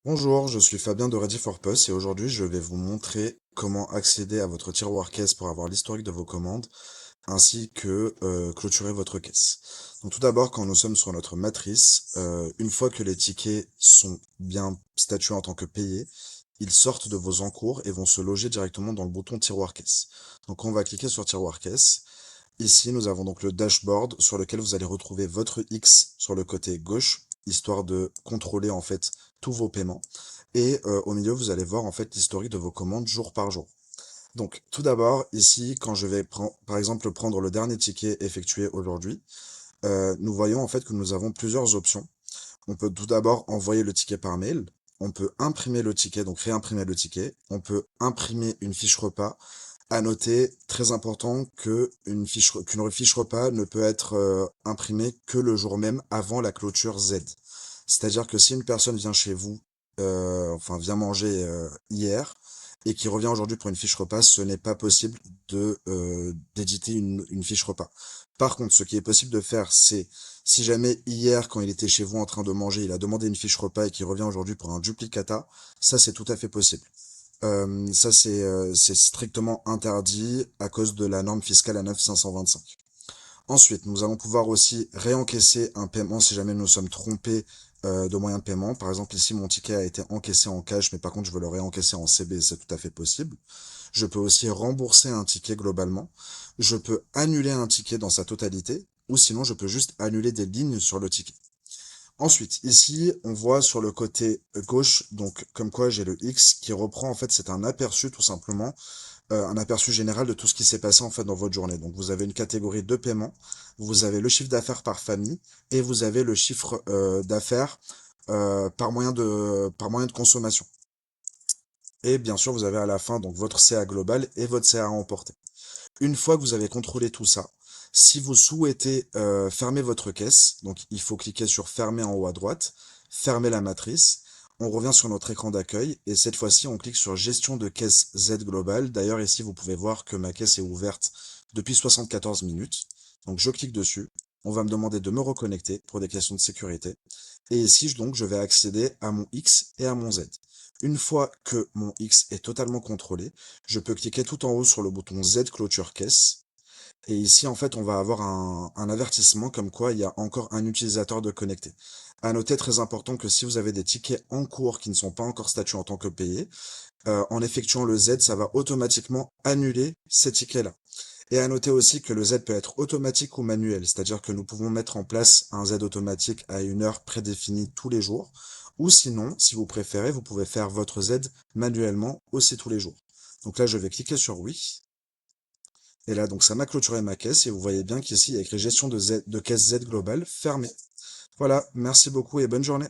Bonjour, je suis Fabien de Ready for Pus et aujourd'hui je vais vous montrer comment accéder à votre tiroir caisse pour avoir l'historique de vos commandes ainsi que clôturer votre caisse. Donc tout d'abord, quand nous sommes sur notre matrice, une fois que les tickets sont bien statués en tant que payés, ils sortent de vos encours et vont se loger directement dans le bouton tiroir caisse. Donc on va cliquer sur tiroir caisse. Ici, nous avons donc le dashboard sur lequel vous allez retrouver votre X sur le côté gauche, histoire de contrôler en fait tous vos paiements. Et au milieu, vous allez voir en fait l'historique de vos commandes jour par jour. Donc, tout d'abord, ici, quand je vais par exemple prendre le dernier ticket effectué aujourd'hui, nous voyons en fait que nous avons plusieurs options. On peut tout d'abord envoyer le ticket par mail. On peut imprimer le ticket, donc réimprimer le ticket. On peut imprimer une fiche repas. À noter, très important, qu'une fiche repas ne peut être imprimée que le jour même avant la clôture Z. C'est-à-dire que si une personne vient chez vous, enfin vient manger hier et qui revient aujourd'hui pour une fiche repas, ce n'est pas possible de d'éditer une fiche repas. Par contre, ce qui est possible de faire, c'est si jamais hier, quand il était chez vous en train de manger, il a demandé une fiche repas et qu'il revient aujourd'hui pour un duplicata, ça c'est tout à fait possible. Ça, c'est strictement interdit à cause de la norme fiscale à 9525. Ensuite, nous allons pouvoir aussi réencaisser un paiement si jamais nous sommes trompés de moyen de paiement. Par exemple, ici, mon ticket a été encaissé en cash, mais par contre, je veux le réencaisser en CB, c'est tout à fait possible. Je peux aussi rembourser un ticket globalement. Je peux annuler un ticket dans sa totalité, ou sinon, je peux juste annuler des lignes sur le ticket. Ensuite, ici, on voit sur le côté gauche, donc comme quoi j'ai le X qui reprend, en fait, c'est un aperçu tout simplement, un aperçu général de tout ce qui s'est passé en fait dans votre journée. Donc vous avez une catégorie de paiement, vous avez le chiffre d'affaires par famille et vous avez le chiffre d'affaires par moyen de consommation. Et bien sûr, vous avez à la fin donc votre CA global et votre CA à emporter. Une fois que vous avez contrôlé tout ça, si vous souhaitez fermer votre caisse, donc il faut cliquer sur fermer en haut à droite, fermer la matrice, on revient sur notre écran d'accueil et cette fois-ci on clique sur gestion de caisse Z globale. D'ailleurs ici vous pouvez voir que ma caisse est ouverte depuis 74 minutes. Donc je clique dessus, on va me demander de me reconnecter pour des questions de sécurité. Et ici donc je vais accéder à mon X et à mon Z. Une fois que mon X est totalement contrôlé, je peux cliquer tout en haut sur le bouton Z clôture caisse. Et ici, en fait, on va avoir un avertissement comme quoi il y a encore un utilisateur de connecté. À noter, très important, que si vous avez des tickets en cours qui ne sont pas encore statués en tant que payés, en effectuant le Z, ça va automatiquement annuler ces tickets-là. Et à noter aussi que le Z peut être automatique ou manuel, c'est-à-dire que nous pouvons mettre en place un Z automatique à une heure prédéfinie tous les jours, ou sinon, si vous préférez, vous pouvez faire votre Z manuellement aussi tous les jours. Donc là, je vais cliquer sur oui. Et là, donc ça m'a clôturé ma caisse et vous voyez bien qu'ici, il y a écrit gestion de caisse Z globale fermée. Voilà, merci beaucoup et bonne journée.